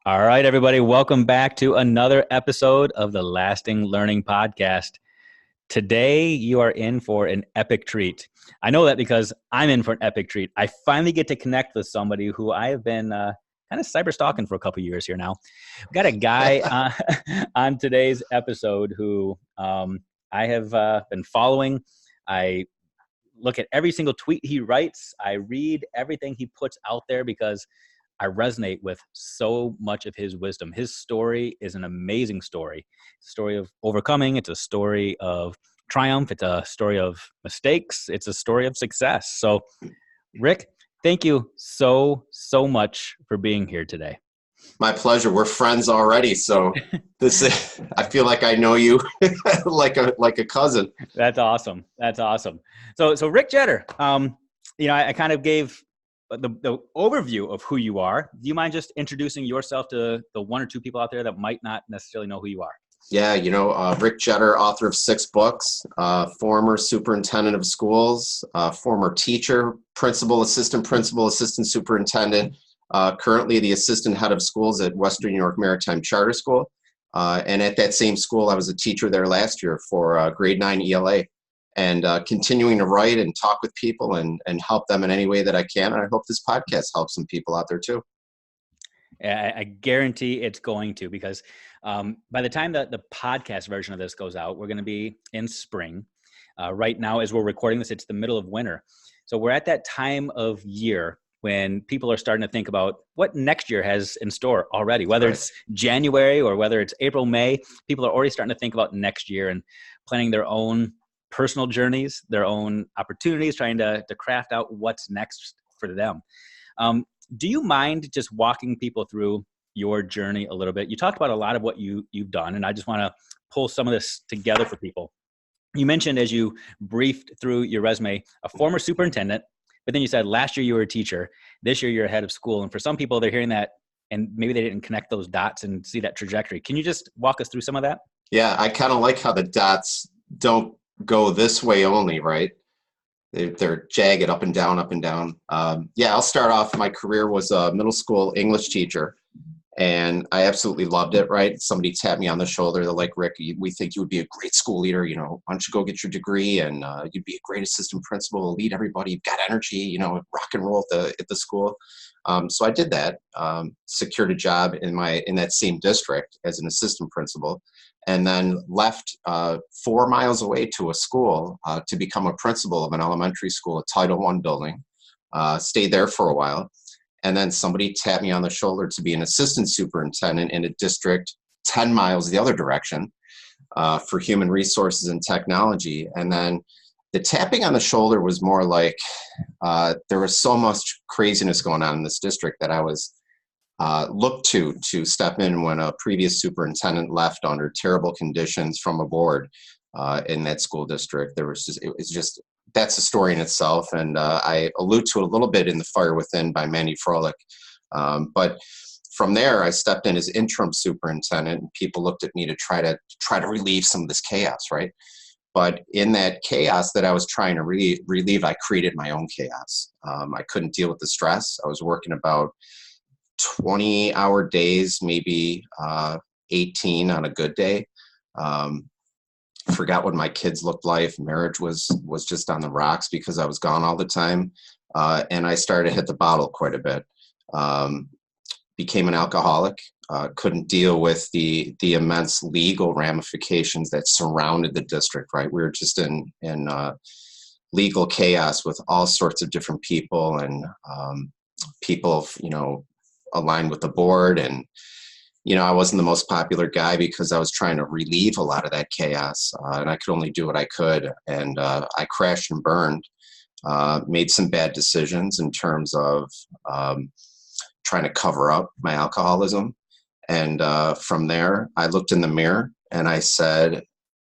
All right, everybody, welcome back to another episode of the Lasting Learning Podcast. Today, you are in for an epic treat. I know that because I'm in for an epic treat. I finally get to connect with somebody who I have been kind of cyber stalking for a couple years here now. We've got a guy on today's episode who I have been following. I look at every single tweet he writes. I read everything he puts out there because I resonate with so much of his wisdom. His story is an amazing story. It's a story of overcoming. It's a story of triumph. It's a story of mistakes. It's a story of success. So, Rick, thank you so much for being here today. My pleasure. We're friends already, so I feel like I know you like a cousin. That's awesome. That's awesome. So Rick Jetter, I kind of gave the overview of who you are. Do you mind just introducing yourself to the one or two people out there that might not necessarily know who you are? Yeah, Rick Jetter, author of 6 books, former superintendent of schools, former teacher, principal, assistant superintendent, currently the assistant head of schools at Western New York Maritime Charter School. And at that same school, I was a teacher there last year for grade 9 ELA. And continuing to write and talk with people and help them in any way that I can. And I hope this podcast helps some people out there too. I guarantee it's going to, because by the time that the podcast version of this goes out, we're going to be in spring. Right now, as we're recording this, it's the middle of winter. So we're at that time of year when people are starting to think about what next year has in store already, whether it's January or whether it's April, May. People are already starting to think about next year and planning their own personal journeys, their own opportunities, trying to craft out what's next for them. Do you mind just walking people through your journey a little bit? You talked about a lot of what you've done, and I just want to pull some of this together for people. You mentioned, as you briefed through your resume, a former superintendent, but then you said last year you were a teacher, this year you're a head of school. And for some people, they're hearing that and maybe they didn't connect those dots and see that trajectory. Can you just walk us through some of that? Yeah, I kind of like how the dots don't go this way only, right? They're jagged up and down, up and down. I'll start off. My career was a middle school English teacher, and I absolutely loved it, right? Somebody tapped me on the shoulder. They're like, Rick, we think you would be a great school leader. Why don't you go get your degree, and you'd be a great assistant principal, lead everybody. You've got energy, rock and roll at the school. So I did that, secured a job in that same district as an assistant principal, and then left 4 miles away to a school to become a principal of an elementary school, a Title I building. Stayed there for a while. And then somebody tapped me on the shoulder to be an assistant superintendent in a district 10 miles the other direction for human resources and technology. And then the tapping on the shoulder was more like there was so much craziness going on in this district that I was looked to step in when a previous superintendent left under terrible conditions from a board in that school district. That's a story in itself, and I allude to it a little bit in The Fire Within by Mandy Froelich. But from there, I stepped in as interim superintendent, and people looked at me to try to relieve some of this chaos, right? But in that chaos that I was trying to relieve, I created my own chaos. I couldn't deal with the stress. I was working about 20-hour days, maybe 18 on a good day. Forgot what my kids looked like. Marriage was just on the rocks because I was gone all the time. And I started to hit the bottle quite a bit. Became an alcoholic. Couldn't deal with the immense legal ramifications that surrounded the district, right? We were just in legal chaos with all sorts of different people and people, aligned with the board. And I wasn't the most popular guy because I was trying to relieve a lot of that chaos, and I could only do what I could. And I crashed and burned, made some bad decisions in terms of trying to cover up my alcoholism. And from there, I looked in the mirror and I said,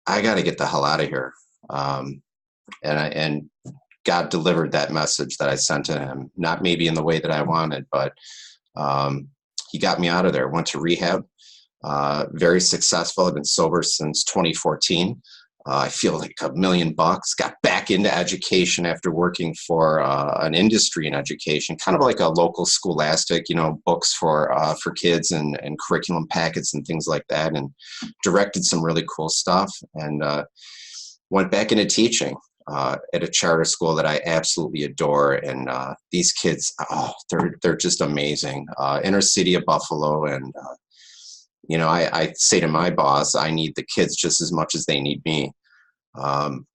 I got to get the hell out of here. And God delivered that message that I sent to him, not maybe in the way that I wanted, but he got me out of there. Went to rehab, very successful. I've been sober since 2014. I feel like $1 million. Got back into education after working for an industry in education, kind of like a local Scholastic, books for kids and curriculum packets and things like that, and directed some really cool stuff. And went back into teaching at a charter school that I absolutely adore. And these kids, they're just amazing. Inner city of Buffalo, and I say to my boss, I need the kids just as much as they need me. Um,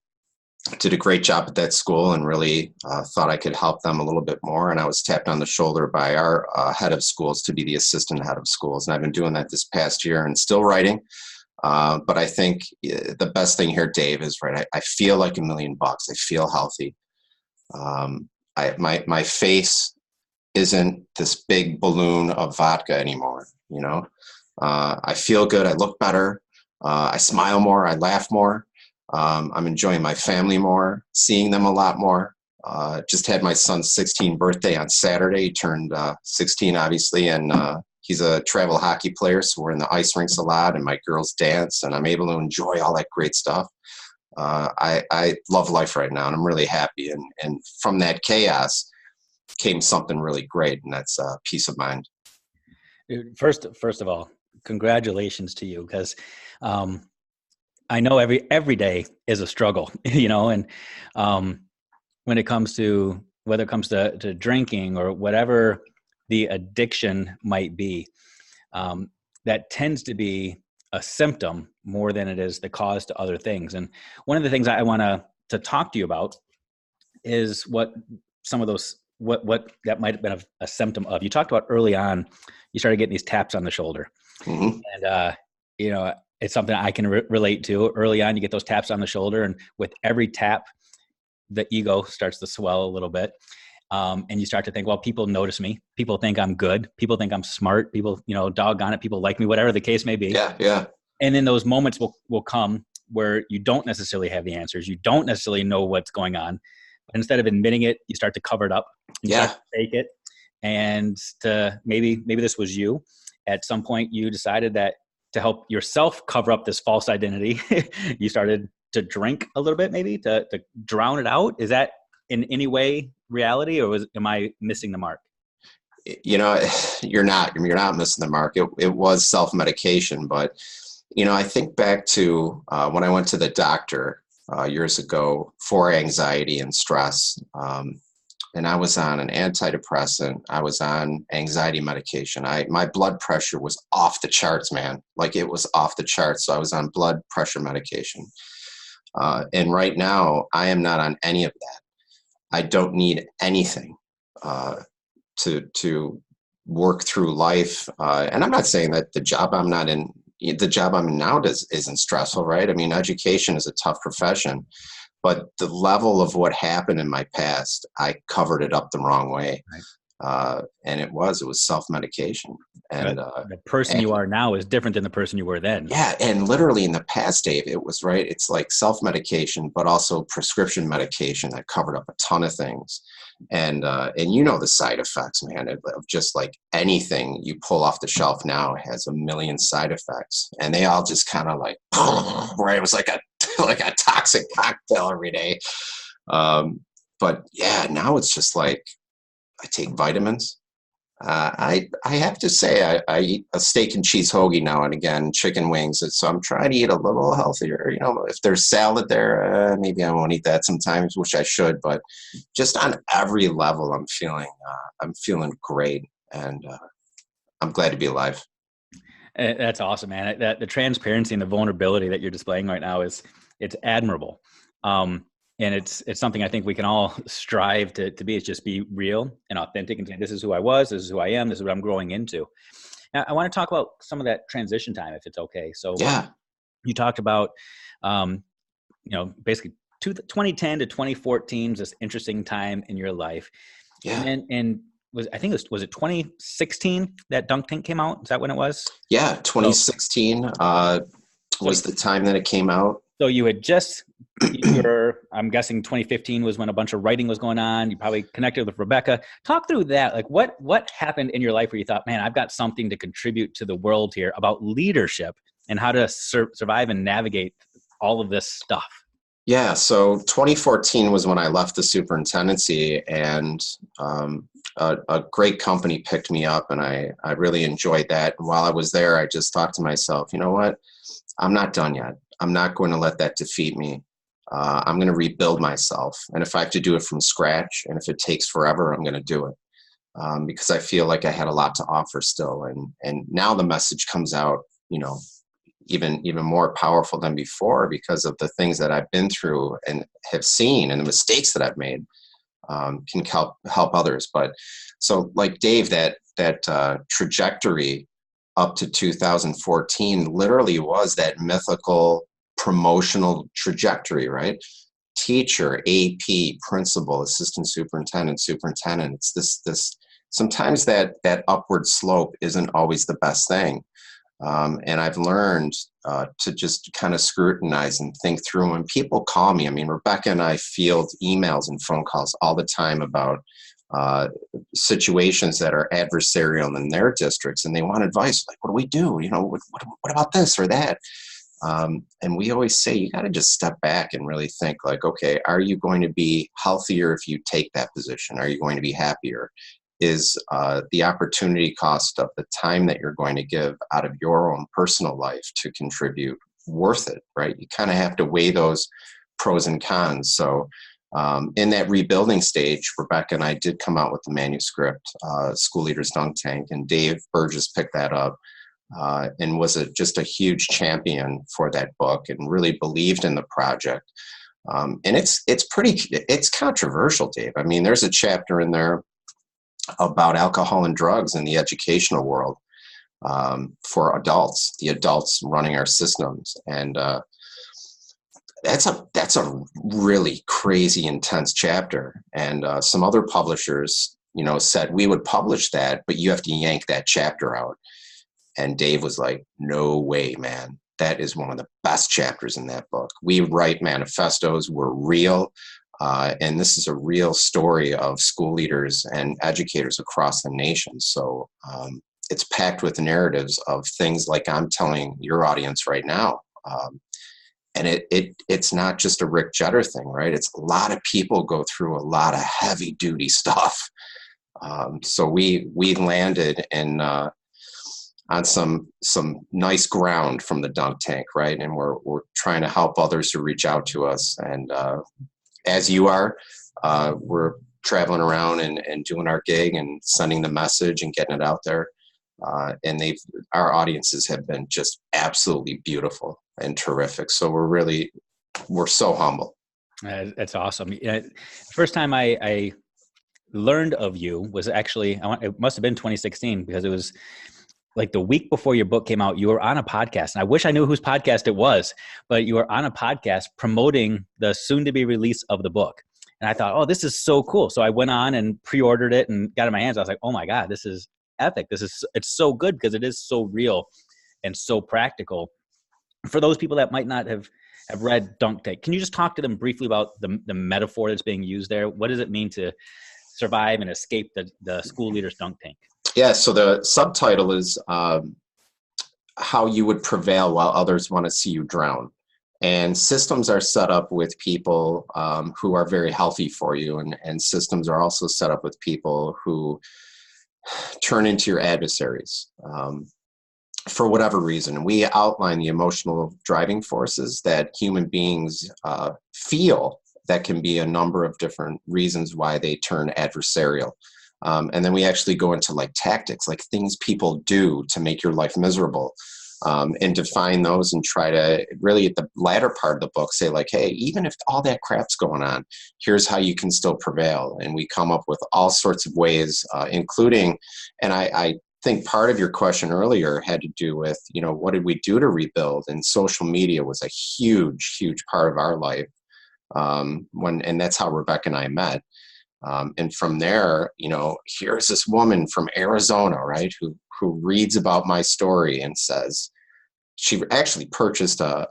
did a great job at that school, and really thought I could help them a little bit more. And I was tapped on the shoulder by our head of schools to be the assistant head of schools. And I've been doing that this past year and still writing. But I think the best thing here, Dave, is right. I feel like $1 million. I feel healthy. My face isn't this big balloon of vodka anymore. I feel good. I look better. I smile more. I laugh more. I'm enjoying my family more, seeing them a lot more. Just had my son's 16th birthday on Saturday. He turned 16, obviously, and he's a travel hockey player, so we're in the ice rinks a lot, and my girls dance, and I'm able to enjoy all that great stuff. I love life right now, and I'm really happy. And from that chaos came something really great, and that's peace of mind. First of all, congratulations to you, because I know every day is a struggle, and when it comes to whether it comes to drinking or whatever the addiction might be, that tends to be a symptom more than it is the cause to other things. And one of the things I want to talk to you about is what some of those what that might have been a symptom of. You talked about early on, you started getting these taps on the shoulder, Mm-hmm. and it's something I can relate to. Early on, you get those taps on the shoulder, and with every tap, the ego starts to swell a little bit. And you start to think, well, people notice me. People think I'm good. People think I'm smart. People, doggone it, people like me, whatever the case may be. Yeah. And then those moments will come where you don't necessarily have the answers. You don't necessarily know what's going on. But instead of admitting it, you start to cover it up. You start to fake it. And maybe this was you. At some point, you decided that to help yourself cover up this false identity, you started to drink a little bit, maybe to drown it out. Is that in any way reality, or am I missing the mark? You're not missing the mark. It was self-medication, but I think back to when I went to the doctor years ago for anxiety and stress, and I was on an antidepressant. I was on anxiety medication. My blood pressure was off the charts, man. Like, it was off the charts. So I was on blood pressure medication, and right now I am not on any of that. I don't need anything to work through life. And I'm not saying that the job I'm in now isn't stressful, right? I mean, education is a tough profession, but the level of what happened in my past, I covered it up the wrong way. Right. And it was self-medication. And the person you are now is different than the person you were then. Yeah. And literally in the past, Dave, it was right. It's like self-medication, but also prescription medication that covered up a ton of things. And the side effects, man, of just like anything you pull off the shelf now has a million side effects, and they all just kind of like, right. It was like a toxic cocktail every day. But yeah, now it's just like, I take vitamins. I have to say I eat a steak and cheese hoagie now and again, chicken wings. So I'm trying to eat a little healthier. If there's salad there, maybe I won't eat that sometimes, which I should. But just on every level, I'm feeling great, and I'm glad to be alive. That's awesome, man. That the transparency and the vulnerability that you're displaying right now it's admirable. And it's something I think we can all strive to be, is just be real and authentic and say, this is who I was, this is who I am, this is what I'm growing into. Now, I want to talk about some of that transition time, if it's okay. So yeah, you talked about, basically 2010 to 2014 is this interesting time in your life. Yeah. And was it 2016 that Dunk Tank came out? Is that when it was? Yeah. 2016 was the time that it came out. So you had I'm guessing 2015 was when a bunch of writing was going on. You probably connected with Rebecca. Talk through that. Like, what happened in your life where you thought, man, I've got something to contribute to the world here about leadership and how to survive and navigate all of this stuff? Yeah, so 2014 was when I left the superintendency, and a great company picked me up, and I really enjoyed that. And while I was there, I just thought to myself, you know what? I'm not done yet. I'm not going to let that defeat me. I'm going to rebuild myself. And if I have to do it from scratch, and if it takes forever, I'm going to do it. Because I feel like I had a lot to offer still. And now the message comes out, you know, even more powerful than before because of the things that I've been through and have seen and the mistakes that I've made, can help others. But so like Dave, that trajectory up to 2014 literally was that mythical promotional trajectory, right? Teacher, AP, principal, assistant superintendent, superintendent. It's this sometimes that upward slope isn't always the best thing. And I've learned to just kind of scrutinize and think through. When people call me, I mean, Rebecca and I field emails and phone calls all the time about situations that are adversarial in their districts, and they want advice. Like, what do we do? You know, what about this or that? And we always say, you got to just step back and really think like, okay, are you going to be healthier if you take that position? Are you going to be happier? Is the opportunity cost of the time that you're going to give out of your own personal life to contribute worth it, right? You kind of have to weigh those pros and cons. So in that rebuilding stage, Rebecca and I did come out with the manuscript, School Leaders Dunk Tank, and Dave Burgess picked that up and was just a huge champion for that book and really believed in the project. And it's controversial, Dave. I mean, there's a chapter in there about alcohol and drugs in the educational world, for adults, the adults running our systems. And that's a really crazy, intense chapter. And some other publishers, you know, said we would publish that, but you have to yank that chapter out. And Dave was like, no way, man. That is one of the best chapters in that book. We write manifestos. We're real. And this is a real story of school leaders and educators across the nation. So it's packed with narratives of things like I'm telling your audience right now. And it's not just a Rick Jetter thing, right? It's a lot of people go through a lot of heavy duty stuff. So we landed in on some nice ground from the dunk tank, right? And we're trying to help others to reach out to us. And as you are, we're traveling around and doing our gig and sending the message and getting it out there. And our audiences have been just absolutely beautiful and terrific. So we're so humble. That's awesome. Yeah, first time I learned of you was actually, it must have been 2016, because it was like the week before your book came out. You were on a podcast, and I wish I knew whose podcast it was, but you were on a podcast promoting the soon to be release of the book. And I thought, oh, this is so cool. So I went on and pre-ordered it and got it in my hands. I was like, oh my God, this is epic. It's so good because it is so real and so practical. For those people that might not have read Dunk Tank, can you just talk to them briefly about the metaphor that's being used there? What does it mean to survive and escape the school leader's dunk tank? Yeah, so the subtitle is how you would prevail while others want to see you drown. And systems are set up with people who are very healthy for you. And systems are also set up with people who turn into your adversaries for whatever reason. And we outline the emotional driving forces that human beings feel. That can be a number of different reasons why they turn adversarial. And then we actually go into like tactics, like things people do to make your life miserable, and define those and try to really at the latter part of the book say like, hey, even if all that crap's going on, here's how you can still prevail. And we come up with all sorts of ways, including, and I think part of your question earlier had to do with, you know, what did we do to rebuild? And social media was a huge, huge part of our life. And that's how Rebecca and I met. And from there, you know, here's this woman from Arizona, right, who reads about my story and says, she actually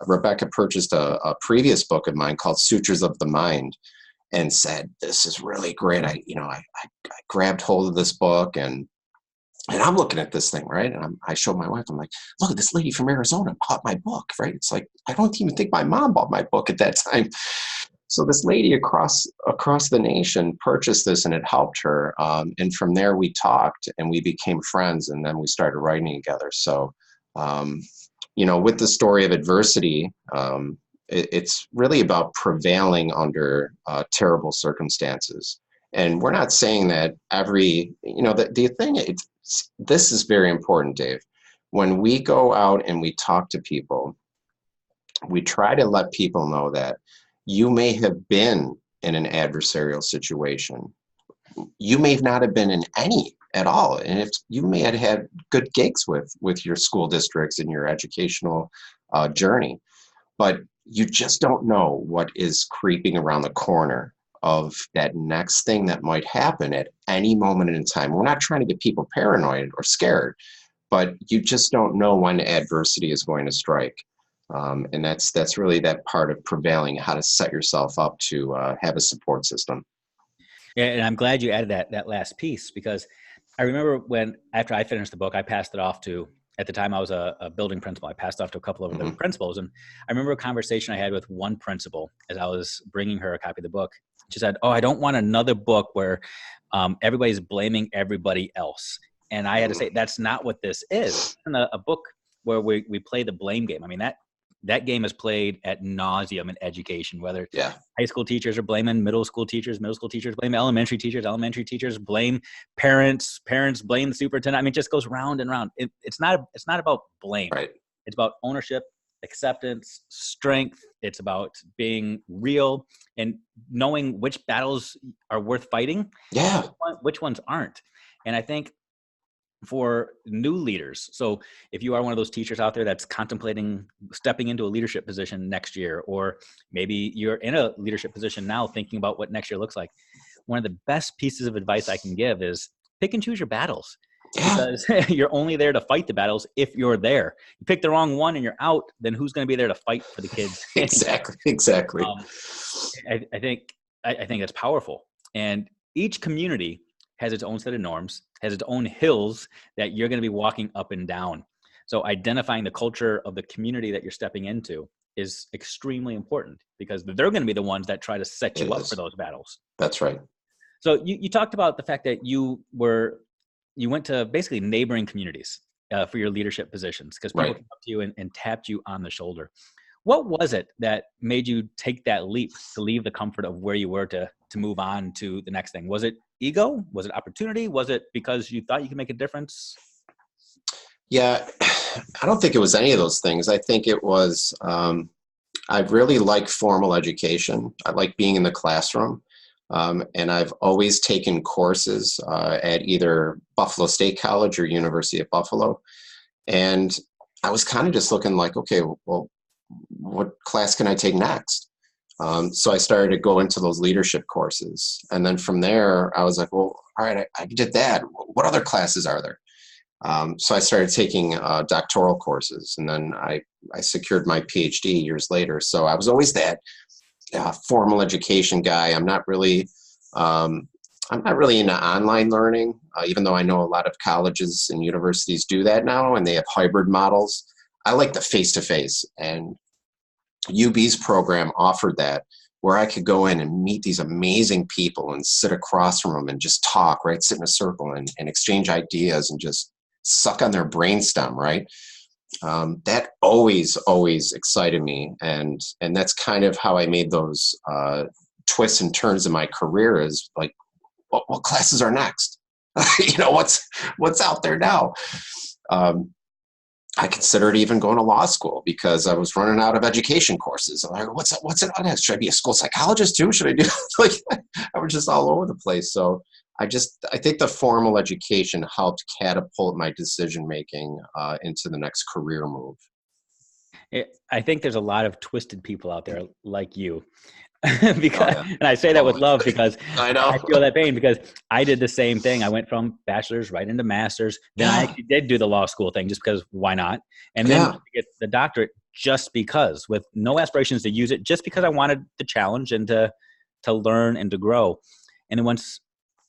Rebecca purchased a previous book of mine called Sutures of the Mind and said, this is really great. I grabbed hold of this book and And I'm looking at this thing, right? And I show my wife, I'm like, look at this lady from Arizona bought my book, right? It's like, I don't even think my mom bought my book at that time. So this lady across the nation purchased this, and it helped her. And from there, we talked and we became friends, and then we started writing together. So, um, with the story of adversity, it's really about prevailing under terrible circumstances. And we're not saying that the thing, this is very important, Dave. When we go out and we talk to people, we try to let people know that you may have been in an adversarial situation. You may not have been in any at all. And if you may have had good gigs with your school districts and your educational journey, but you just don't know what is creeping around the corner of that next thing that might happen at any moment in time. We're not trying to get people paranoid or scared, but you just don't know when adversity is going to strike. And that's really that part of prevailing, how to set yourself up to have a support system. Yeah, and I'm glad you added that last piece, because I remember when, after I finished the book, I passed it off to, at the time I was a building principal, I passed off to a couple of the Mm-hmm. principals. And I remember a conversation I had with one principal as I was bringing her a copy of the book. She said, "Oh, I don't want another book where everybody's blaming everybody else." And I had to say, that's not what this is. It's a book where we play the blame game. I mean, that game is played at nauseum in education, whether Yeah. high school teachers are blaming middle school teachers blame elementary teachers blame parents blame the superintendent. I mean, it just goes round and round. It's not about blame. Right. It's about ownership, acceptance, strength. It's about being real and knowing which battles are worth fighting, Yeah. which ones aren't. And I think for new leaders, so if you are one of those teachers out there that's contemplating stepping into a leadership position next year, or maybe you're in a leadership position now thinking about what next year looks like, one of the best pieces of advice I can give is pick and choose your battles. Yeah. Because you're only there to fight the battles if you're there. You pick the wrong one and you're out, then who's going to be there to fight for the kids? Exactly. I think that's powerful. And each community has its own set of norms, has its own hills that you're going to be walking up and down. So identifying the culture of the community that you're stepping into is extremely important, because they're going to be the ones that try to set you up for those battles. That's right. So you talked about the fact that you went to basically neighboring communities for your leadership positions, because people came up to you and tapped you on the shoulder. What was it that made you take that leap to leave the comfort of where you were to move on to the next thing? Was it ego? Was it opportunity? Was it because you thought you could make a difference? Yeah, I don't think it was any of those things. I think it was, I really like formal education. I like being in the classroom. And I've always taken courses at either Buffalo State College or University of Buffalo. And I was kind of just looking like, okay, well, what class can I take next? So I started to go into those leadership courses. And then from there, I was like, well, all right, I did that. What other classes are there? So I started taking doctoral courses, and then I secured my PhD years later. So I was always that formal education guy. I'm not really into online learning, even though I know a lot of colleges and universities do that now, and they have hybrid models. I like the face-to-face, and UB's program offered that, where I could go in and meet these amazing people and sit across from them and just talk, right? Sit in a circle and exchange ideas and just suck on their brainstem, right? That always excited me, and that's kind of how I made those twists and turns in my career. Is like, what classes are next? What's out there now? I considered even going to law school because I was running out of education courses. I'm like, what's it on next? Should I be a school psychologist too? Should I do like? I was just all over the place. So I think the formal education helped catapult my decision making into the next career move. I think there's a lot of twisted people out there like you. Because, and I say that with love, because I know. I feel that pain, because I did the same thing. I went from bachelor's right into master's. Then I actually did do the law school thing just because why not? And then get the doctorate just because, with no aspirations to use it, just because I wanted the challenge and to learn and to grow. And then once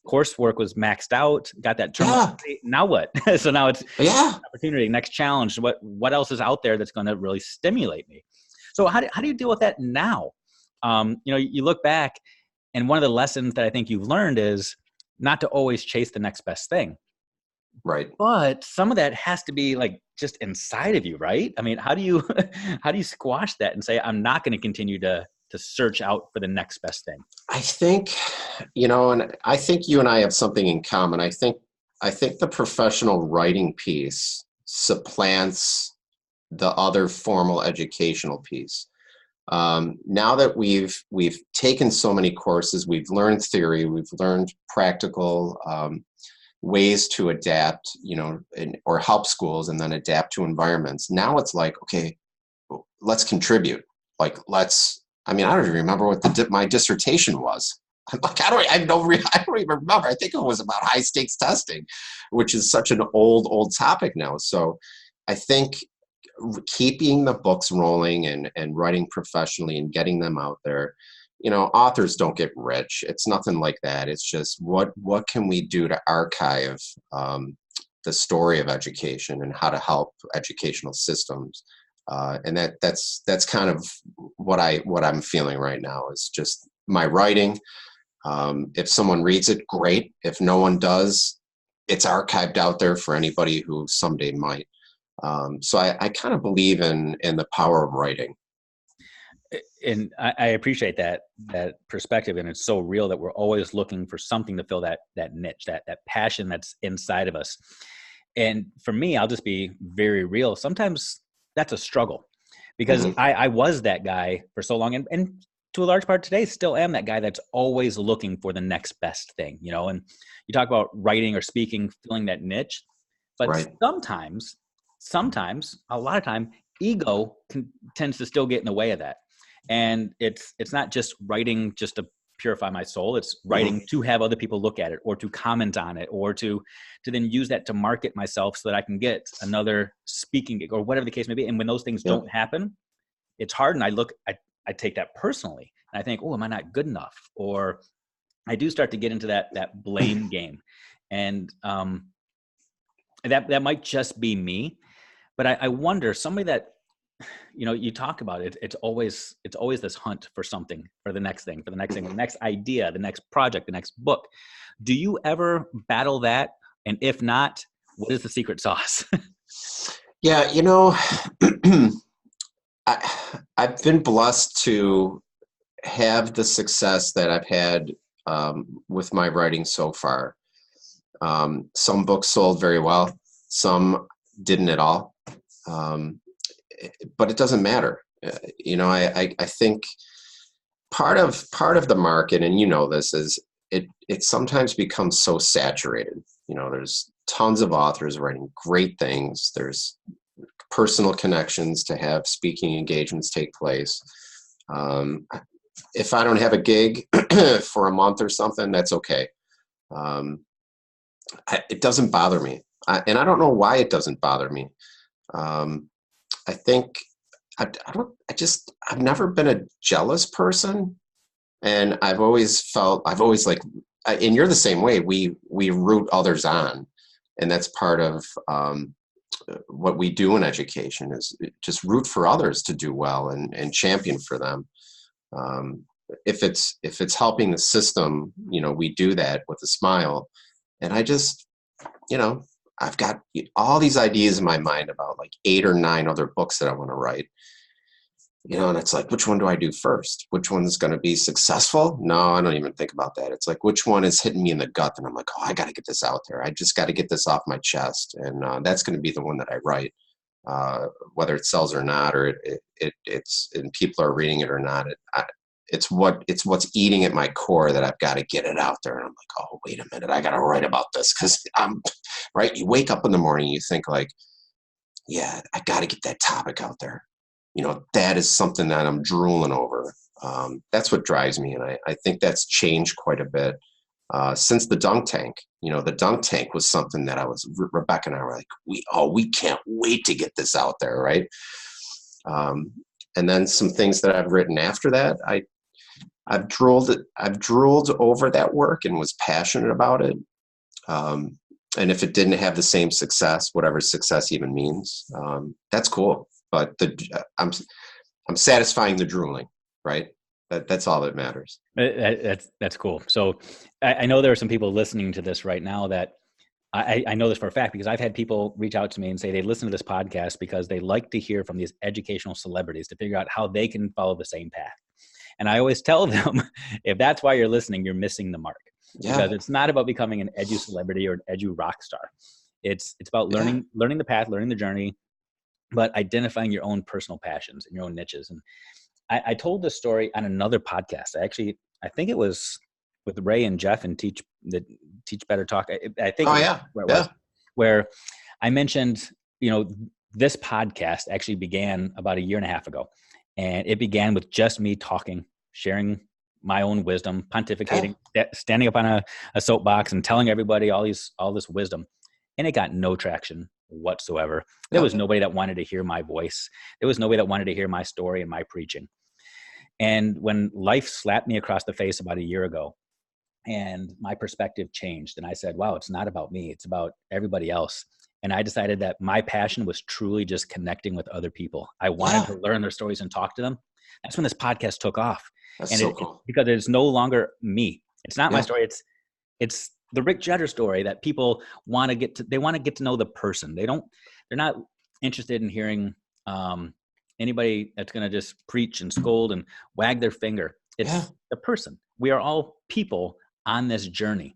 coursework was maxed out, got that terminal. Yeah. Now what? So now it's Yeah. opportunity, next challenge. What else is out there that's going to really stimulate me? So how do you deal with that now? You look back, and one of the lessons that I think you've learned is not to always chase the next best thing. Right. But some of that has to be like just inside of you, right? I mean, how do you how do you squash that and say, I'm not going to continue to search out for the next best thing? I think, and I think you and I have something in common. I think the professional writing piece supplants the other formal educational piece. Now that we've taken so many courses, we've learned theory, we've learned practical ways to adapt, or help schools and then adapt to environments. Now it's like, okay, let's contribute. Like, I don't even remember what my dissertation was. I'm like, I don't even remember. I think it was about high stakes testing, which is such an old topic now. So I think keeping the books rolling and writing professionally and getting them out there, authors don't get rich. It's nothing like that. It's just what can we do to archive the story of education and how to help educational systems. And that's kind of what I'm feeling right now is just my writing. If someone reads it, great. If no one does, it's archived out there for anybody who someday might. So I kind of believe in the power of writing. And I appreciate that perspective, and it's so real that we're always looking for something to fill that niche, that passion that's inside of us. And for me, I'll just be very real. Sometimes that's a struggle because Mm-hmm. I was that guy for so long, and to a large part today, still am that guy that's always looking for the next best thing. And you talk about writing or speaking, filling that niche, but Right. sometimes, a lot of time, ego tends to still get in the way of that. And it's not just writing just to purify my soul. It's writing Mm-hmm. to have other people look at it or to comment on it or to then use that to market myself so that I can get another speaking gig or whatever the case may be. And when those things Yeah. don't happen, it's hard. And I take that personally. And I think, oh, am I not good enough? Or I do start to get into that blame game. And that might just be me. But I wonder, somebody that, you talk about it, it's always this hunt for something, for the next thing, the next idea, the next project, the next book. Do you ever battle that? And if not, what is the secret sauce? Yeah. I've been blessed to have the success that I've had with my writing so far. Some books sold very well, some didn't at all. Um, but it doesn't matter. I think part of the market, and this, is it sometimes becomes so saturated. There's tons of authors writing great things. There's personal connections to have speaking engagements take place. Um, if I don't have a gig for a month or something, that's okay. Um, it doesn't bother me, and I don't know why it doesn't bother me. Um, I think I've never been a jealous person, and I've always like, and you're the same way. We root others on, and that's part of what we do in education is just root for others to do well and champion for them. Um, if it's helping the system, we do that with a smile. And I just, I've got all these ideas in my mind about like 8 or 9 other books that I want to write. And it's like, which one do I do first? Which one's going to be successful? No, I don't even think about that. It's like, which one is hitting me in the gut? And I'm like, oh, I got to get this out there. I just got to get this off my chest. And that's going to be the one that I write, whether it sells or not, or it's and people are reading it or not. It's what's eating at my core that I've got to get it out there. And I'm like, oh, wait a minute, I got to write about this because I'm right. You wake up in the morning, you think like, yeah, I got to get that topic out there. That is something that I'm drooling over. That's what drives me. And I think that's changed quite a bit since the dunk tank. The dunk tank was something that Rebecca and I were like, we can't wait to get this out there. Right. And then some things that I've written after that, I've drooled over that work and was passionate about it. Um, and if it didn't have the same success, whatever success even means, that's cool. But I'm satisfying the drooling, right? That's all that matters. That's cool. So I know there are some people listening to this right now that I know this for a fact because I've had people reach out to me and say they listen to this podcast because they like to hear from these educational celebrities to figure out how they can follow the same path. And I always tell them, if that's why you're listening, you're missing the mark, because it's not about becoming an edu celebrity or an edu rock star. It's about learning the path, learning the journey, but identifying your own personal passions and your own niches. And I told this story on another podcast. I think it was with Ray and Jeff and Teach Better Talk. I think where it was, where I mentioned, this podcast actually began about a year and a half ago. And it began with just me talking, sharing my own wisdom, pontificating, standing up on a soapbox and telling everybody all this wisdom. And it got no traction whatsoever. There was nobody that wanted to hear my voice. There was nobody that wanted to hear my story and my preaching. And when life slapped me across the face about a year ago and my perspective changed, and I said, wow, it's not about me. It's about everybody else. And I decided that my passion was truly just connecting with other people. I wanted to learn their stories and talk to them. That's when this podcast took off. That's so cool. Because it's no longer me. It's not my story. It's the Rick Jetter story that people want to get to. They want to get to know the person. They're not interested in hearing anybody that's going to just preach and scold and wag their finger. It's the person. We are all people on this journey.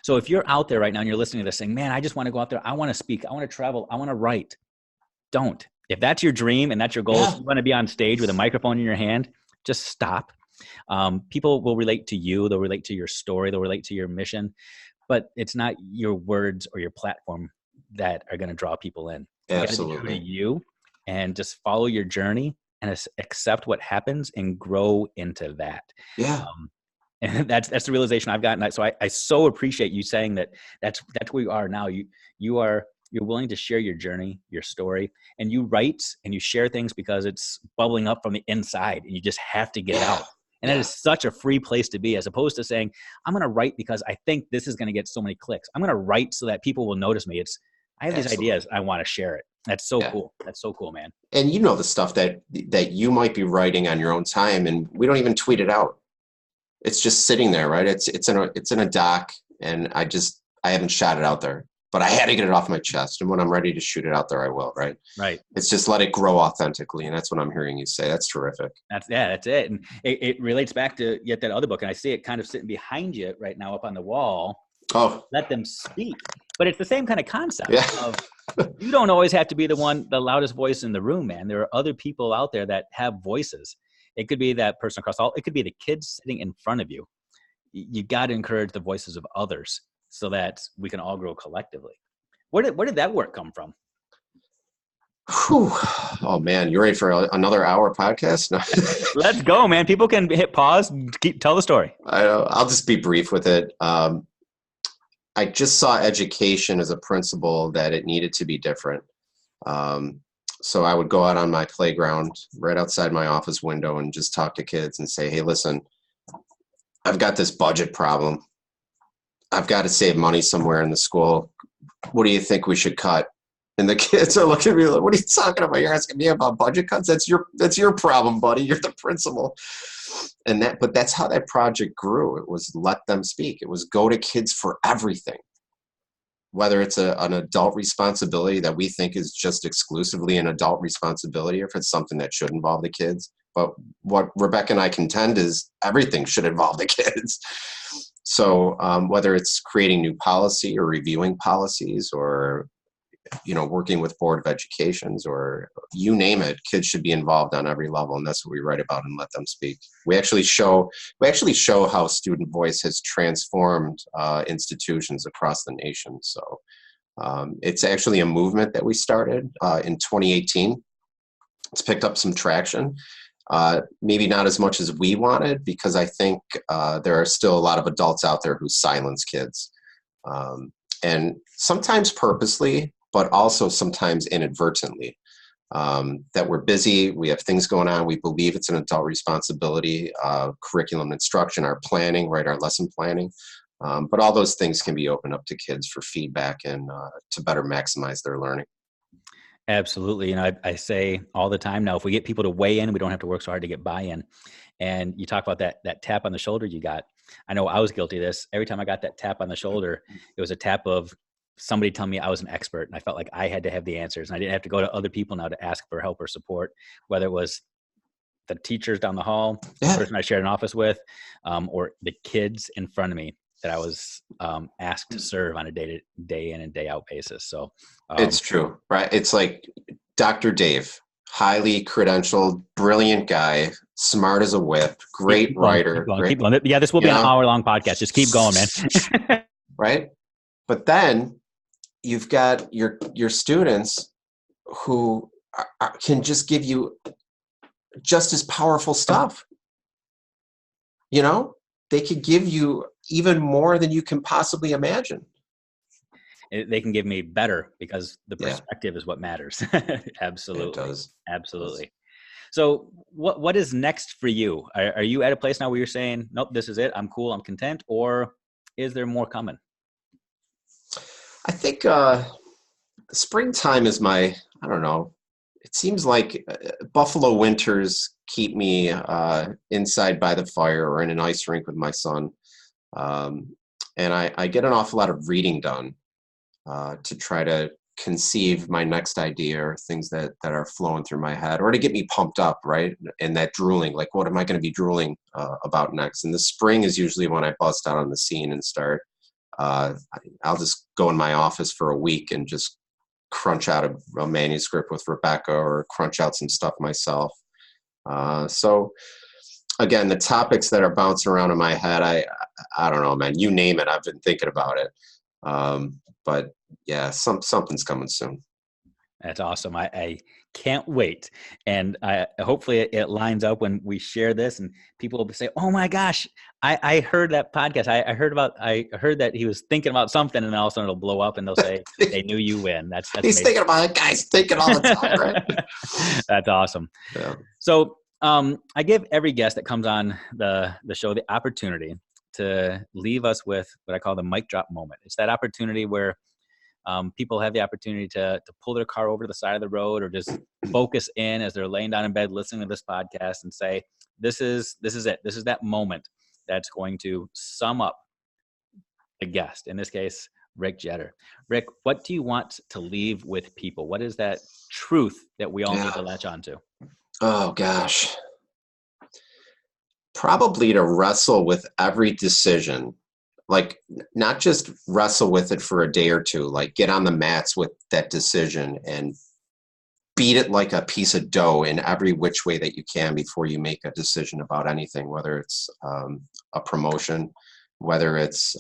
So if you're out there right now and you're listening to this saying, man, I just want to go out there. I want to speak. I want to travel. I want to write. Don't. If that's your dream and that's your goal, you want to be on stage with a microphone in your hand, just stop. People will relate to you. They'll relate to your story. They'll relate to your mission. But it's not your words or your platform that are going to draw people in. Absolutely. You gotta be true to you and just follow your journey and accept what happens and grow into that. And that's the realization I've gotten. So I so appreciate you saying that that's where you are now. You're willing to share your journey, your story, and you write and you share things because it's bubbling up from the inside and you just have to get it out. And that is such a free place to be, as opposed to saying, I'm going to write because I think this is going to get so many clicks. I'm going to write so that people will notice me. I have these ideas. I want to share it. That's so cool. That's so cool, man. And the stuff that you might be writing on your own time, and we don't even tweet it out. It's just sitting there, right? It's in a doc, and I haven't shot it out there, but I had to get it off my chest. And when I'm ready to shoot it out there, I will, right? Right. It's just let it grow authentically. And that's what I'm hearing you say. That's terrific. That's it. And it relates back to yet that other book. And I see it kind of sitting behind you right now up on the wall. Let them speak. But it's the same kind of concept of you don't always have to be the loudest voice in the room, man. There are other people out there that have voices. It could be that person across it could be the kids sitting in front of you. You got to encourage the voices of others so that we can all grow collectively. Where did that work come from? Whew. Oh man, you ready for another hour podcast? No. Let's go, man. People can hit pause, tell the story. I'll just be brief with it. I just saw education as a principle that it needed to be different. So I would go out on my playground right outside my office window and just talk to kids and say, hey, listen, I've got this budget problem. I've got to save money somewhere in the school. What do you think we should cut? And the kids are looking at me like, what are you talking about? You're asking me about budget cuts? That's your problem, buddy. You're the principal. But that's how that project grew. It was let them speak. It was go to kids for everything. Whether it's an adult responsibility that we think is just exclusively an adult responsibility, or if it's something that should involve the kids. But what Rebecca and I contend is everything should involve the kids. So whether it's creating new policy or reviewing policies or working with Board of Educations or you name it, kids should be involved on every level. And that's what we write about and let them speak. We actually show how student voice has transformed institutions across the nation. So it's actually a movement that we started in 2018. It's picked up some traction. Maybe not as much as we wanted, because I think there are still a lot of adults out there who silence kids. And sometimes purposely, but also sometimes inadvertently. that we're busy, we have things going on, we believe it's an adult responsibility, curriculum instruction, our planning, right, our lesson planning. But all those things can be opened up to kids for feedback and to better maximize their learning. Absolutely. I say all the time now, if we get people to weigh in, we don't have to work so hard to get buy-in. And you talk about that tap on the shoulder you got. I know I was guilty of this. Every time I got that tap on the shoulder, it was a tap of somebody telling me I was an expert. And I felt like I had to have the answers. And I didn't have to go to other people now to ask for help or support, whether it was the teachers down the hall, the person I shared an office with, or the kids in front of me that I was asked to serve on a day in and day out basis. So it's true, right? It's like Dr. Dave, highly credentialed, brilliant guy, smart as a whip, great writer. Keep going. Yeah, this will be an hour-long podcast. Just keep going, man. Right? But then you've got your students who can just give you just as powerful stuff. They could give you even more than you can possibly imagine. They can give me better because the perspective is what matters. Absolutely. It does. Absolutely. It does. So what is next for you? Are you at a place now where you're saying, nope, this is it, I'm cool, I'm content, or is there more coming? I think springtime is I don't know, it seems like Buffalo winters keep me inside by the fire or in an ice rink with my son. And I get an awful lot of reading done to try to conceive my next idea or things that are flowing through my head, or to get me pumped up, right? And that drooling, like, what am I going to be drooling about next? And the spring is usually when I bust out on the scene and start. I'll just go in my office for a week and just crunch out a manuscript with Rebecca, or crunch out some stuff myself. So again, the topics that are bouncing around in my head, I don't know, man, you name it, I've been thinking about it. But yeah, something's coming soon. That's awesome. I can't wait. And hopefully it lines up when we share this and people will say, oh my gosh, I heard that podcast. I heard that he was thinking about something, and then all of a sudden it'll blow up and they'll say, they knew you win. That's He's amazing. Thinking about it, guys, thinking all the time, right? That's awesome. Yeah. So I give every guest that comes on the show the opportunity to leave us with what I call the mic drop moment. It's that opportunity where people have the opportunity to pull their car over to the side of the road, or just focus in as they're laying down in bed listening to this podcast and say, this is it. This is that moment that's going to sum up the guest. In this case, Rick Jetter. Rick, what do you want to leave with people? What is that truth that we all need to latch onto? Oh gosh. Probably to wrestle with every decision. Like, not just wrestle with it for a day or two, like get on the mats with that decision and beat it like a piece of dough in every which way that you can before you make a decision about anything, whether it's a promotion, whether it's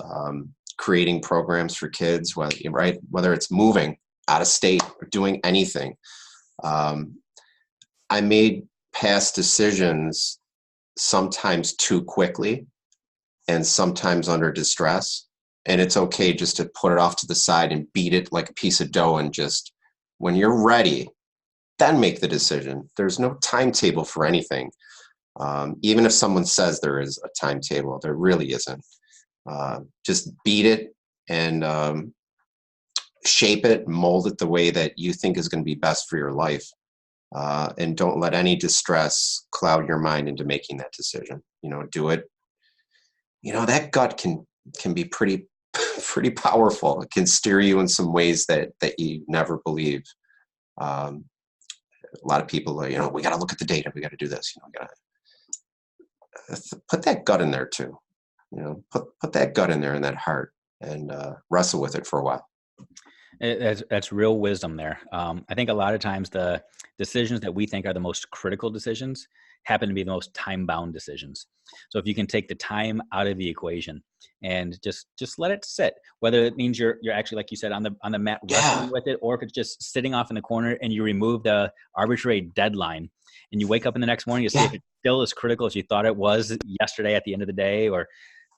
creating programs for kids, whether it's moving out of state or doing anything. I made past decisions sometimes too quickly and sometimes under distress. And it's okay just to put it off to the side and beat it like a piece of dough, and just, when you're ready, then make the decision. There's no timetable for anything. Even if someone says there is a timetable, there really isn't. Just beat it and shape it, mold it the way that you think is going to be best for your life. And don't let any distress cloud your mind into making that decision. Do it. That gut can be pretty powerful. It can steer you in some ways that you never believe. A lot of people are, we got to look at the data. We got to do this. We got to put that gut in there too. Put that gut in there, and that heart, and wrestle with it for a while. That's real wisdom there. I think a lot of times the decisions that we think are the most critical decisions happen to be the most time-bound decisions. So if you can take the time out of the equation and just let it sit, whether it means you're actually, like you said, on the mat wrestling with it, or if it's just sitting off in the corner and you remove the arbitrary deadline and you wake up in the next morning, you see if it's still as critical as you thought it was yesterday at the end of the day or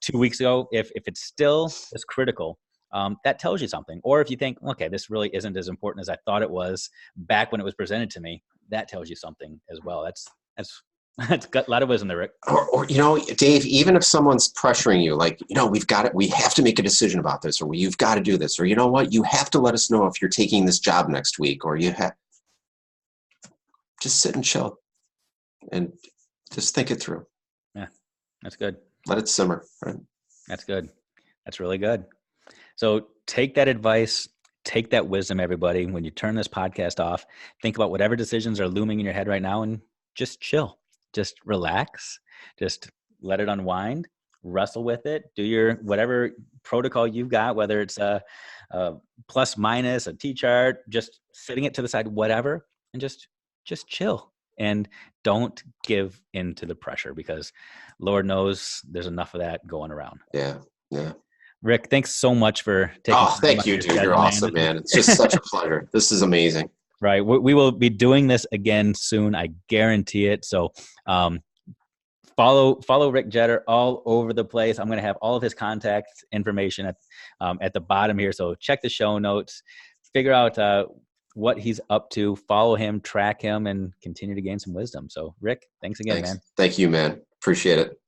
2 weeks ago. If it's still as critical, that tells you something. Or if you think, okay, this really isn't as important as I thought it was back when it was presented to me, that tells you something as well. That's got a lot of wisdom there, Rick. Or, Dave, even if someone's pressuring you, like, we have to make a decision about this, or you've got to do this, or you know what, you have to let us know if you're taking this job next week, or just sit and chill and just think it through. Yeah, that's good. Let it simmer. Right? That's good. That's really good. So take that advice, take that wisdom, everybody. When you turn this podcast off, think about whatever decisions are looming in your head right now and just chill. Just relax. Just let it unwind. Wrestle with it. Do your whatever protocol you've got, whether it's a plus minus, a T-chart, just setting it to the side, whatever, and just chill. And don't give into the pressure, because Lord knows there's enough of that going around. Yeah. Rick, thanks so much for taking time. Thank you, dude. You're awesome, man. It's just such a pleasure. This is amazing. Right. We will be doing this again soon. I guarantee it. So follow Rick Jetter all over the place. I'm going to have all of his contact information at the bottom here. So check the show notes, figure out what he's up to, follow him, track him, and continue to gain some wisdom. So Rick, thanks again, man. Thank you, man. Appreciate it.